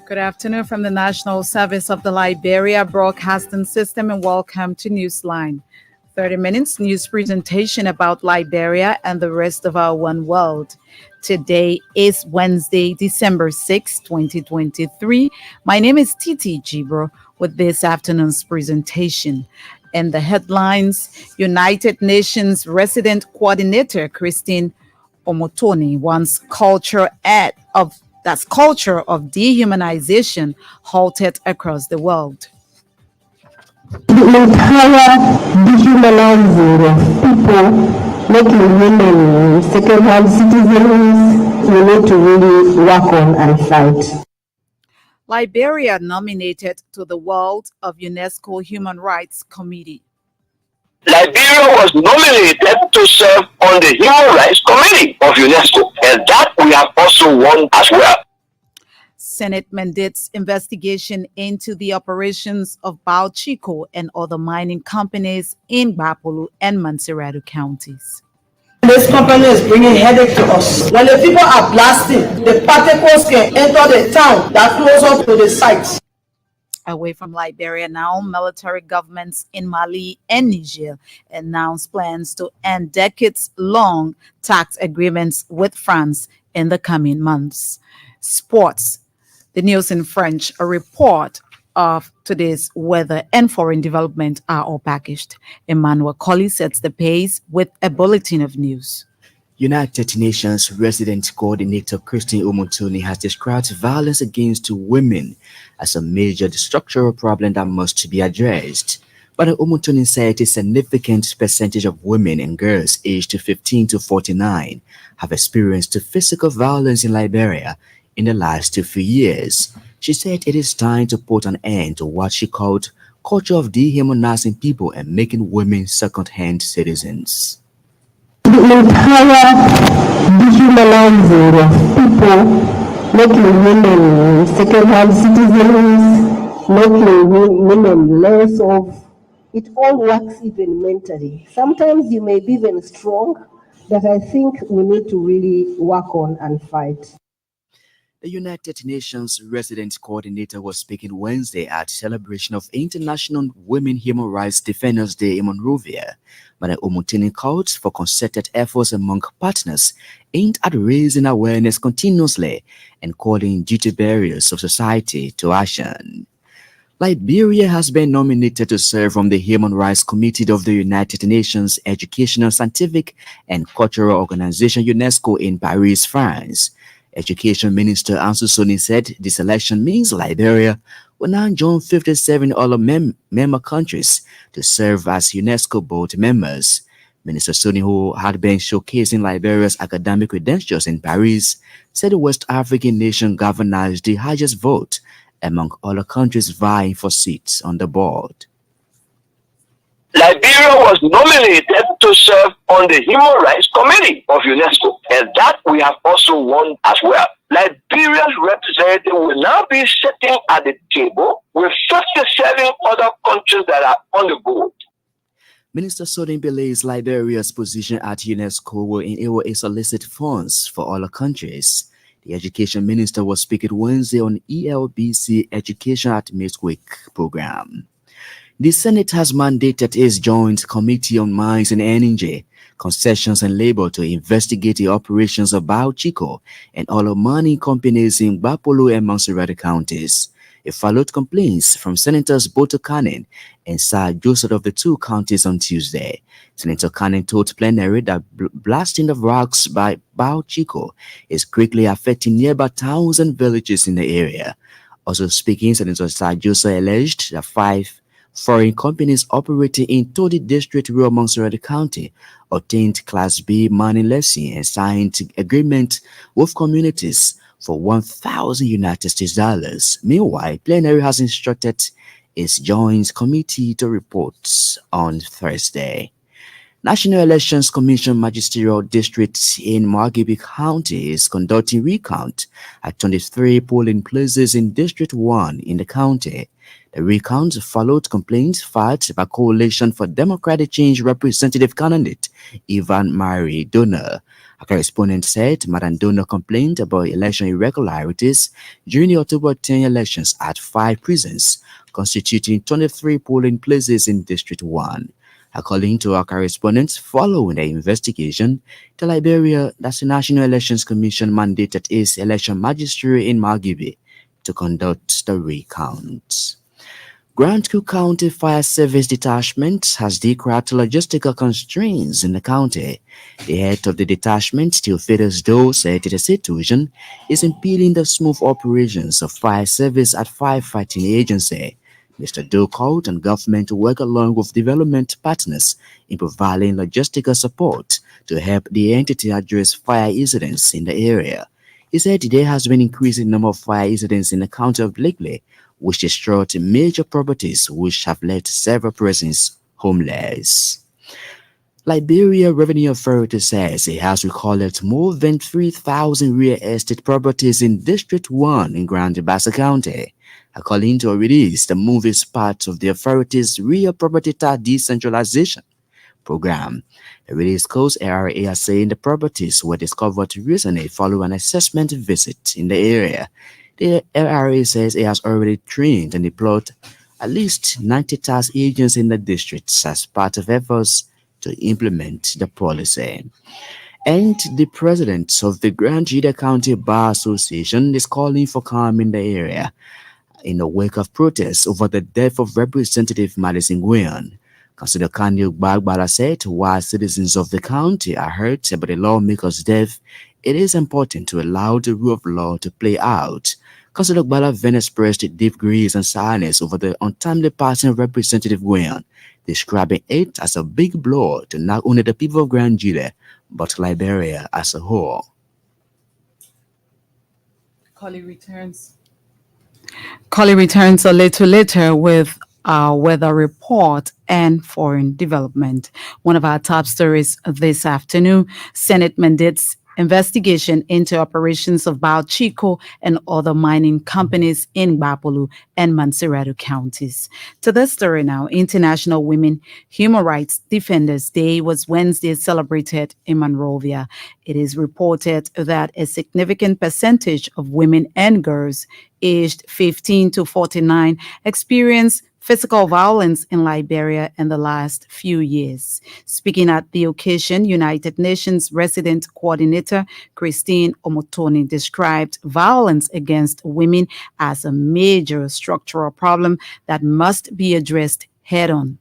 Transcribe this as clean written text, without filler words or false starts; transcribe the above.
Good afternoon from the National Service of the Liberia Broadcasting System and welcome to Newsline. 30 minutes news presentation about Liberia and the rest of our one world. Today is Wednesday, December 6, 2023. My name is Titi Jibro with this afternoon's presentation. And the headlines: United Nations Resident Coordinator Christine Omotoni wants culture of dehumanization halted across the world. The entire dehumanizing of people, making women second-hand citizens, we need to really work on and fight. Liberia nominated to the World of UNESCO Human Rights Committee. Liberia was nominated to serve on the Human Rights Committee of UNESCO, and that we have also won as well. Senate mandates investigation into the operations of Bauchico and other mining companies in Bapolu and Montserrado counties. This company is bringing headache to us. When the people are blasting, the particles can enter the town that close up to the sites. Away from Liberia now, military governments in Mali and Niger announced plans to end decades-long tax agreements with France in the coming months. Sports. The news in French, a report of today's weather and foreign development are all packaged. Emmanuel Colley sets the pace with a bulletin of news. United Nations Resident Coordinator Christine Omotoni has described violence against women as a major structural problem that must be addressed. But Omotoni said a significant percentage of women and girls aged 15 to 49 have experienced physical violence in Liberia in the last few years. She said it is time to put an end to what she called culture of dehumanizing people and making women second-hand citizens. The entire dehumanizing of people, making women second-hand citizens, making women less of, it all works even mentally. Sometimes you may be even strong, that I think we need to really work on and fight. The United Nations Resident Coordinator was speaking Wednesday at celebration of International Women Human Rights Defenders Day in Monrovia. Madam Omotoni called for concerted efforts among partners aimed at raising awareness continuously and calling duty barriers of society to action. Liberia has been nominated to serve on the Human Rights Committee of the United Nations Educational, Scientific and Cultural Organization UNESCO in Paris, France. Education Minister Ansu Soni said this election means Liberia will now join 57 other member countries to serve as UNESCO board members. Minister Soni, who had been showcasing Liberia's academic credentials in Paris, said the West African nation garnered the highest vote among other countries vying for seats on the board. Liberia was nominated to serve on the Human Rights Committee of UNESCO, and that we have also won as well. Liberia's representative will now be sitting at the table with 57 other countries that are on the board. Minister Soni believes Liberia's position at UNESCO will enable a solicit funds for other countries. The education minister was speaking Wednesday on Elbc Education at Midweek program. The Senate has mandated its Joint Committee on Mines and Energy, Concessions and Labor to investigate the operations of Bauchico and other mining companies in Bapolu and Montserrado counties. It followed complaints from Senators Boto Cannon and Sir Joseph of the two counties on Tuesday. Senator Cannon told plenary that blasting of rocks by Bauchico is greatly affecting nearby towns and villages in the area. Also speaking, Senator Sir Joseph alleged that 5 foreign companies operating in Todi District, rural Montserrado County, obtained Class B mining license and signed agreement with communities for $1,000 US. Meanwhile, plenary has instructed its Joint Committee to report on Thursday. National Elections Commission Magisterial District in Margibi County is conducting recount at 23 polling places in District 1 in the county. The recount followed complaints filed by Coalition for Democratic Change representative candidate Ivan Mari Donor. A correspondent said Madam Donor complained about election irregularities during the October 10 elections at 5 prisons, constituting 23 polling places in District 1. According to our correspondents, following the investigation, the Liberia National Elections Commission mandated its election magistrate in Margibi to conduct the recount. Grand Cook County Fire Service Detachment has declared logistical constraints in the county. The head of the detachment, Theophilus Doe, said the situation is impeding the smooth operations of fire service at firefighting agency. Mr. Doe called on government to work along with development partners in providing logistical support to help the entity address fire incidents in the area. He said there has been increasing number of fire incidents in the county of lately, which destroyed major properties which have left several persons homeless. Liberia Revenue Authority says it has recorded more than 3,000 real estate properties in District 1 in Grand Bassa County. According to a release, the move is part of the authority's real property tax decentralization program. The release quotes ARA as saying the properties were discovered recently following an assessment visit in the area. The LRA says it has already trained and deployed at least 90 task agents in the districts as part of efforts to implement the policy. And the president of the Grand Jida County Bar Association is calling for calm in the area in the wake of protests over the death of Representative Madison Nguyen. Councillor Kanye Bagbala said while citizens of the county are hurt about the lawmaker's death, it is important to allow the rule of law to play out. Councillor Bagbala then expressed deep grief and sadness over the untimely passing of Representative Nguyen, describing it as a big blow to not only the people of Grand Jile, but Liberia as a whole. Collie returns a little later with our weather report and foreign development. One of our top stories this afternoon, Senate mandates investigation into operations of Bauchico and other mining companies in Bapolu and Montserrado counties. To this story now, International Women Human Rights Defenders Day was Wednesday celebrated in Monrovia. It is reported that a significant percentage of women and girls aged 15 to 49 experience physical violence in Liberia in the last few years. Speaking at the occasion, United Nations Resident Coordinator Christine Omotoni described violence against women as a major structural problem that must be addressed head on.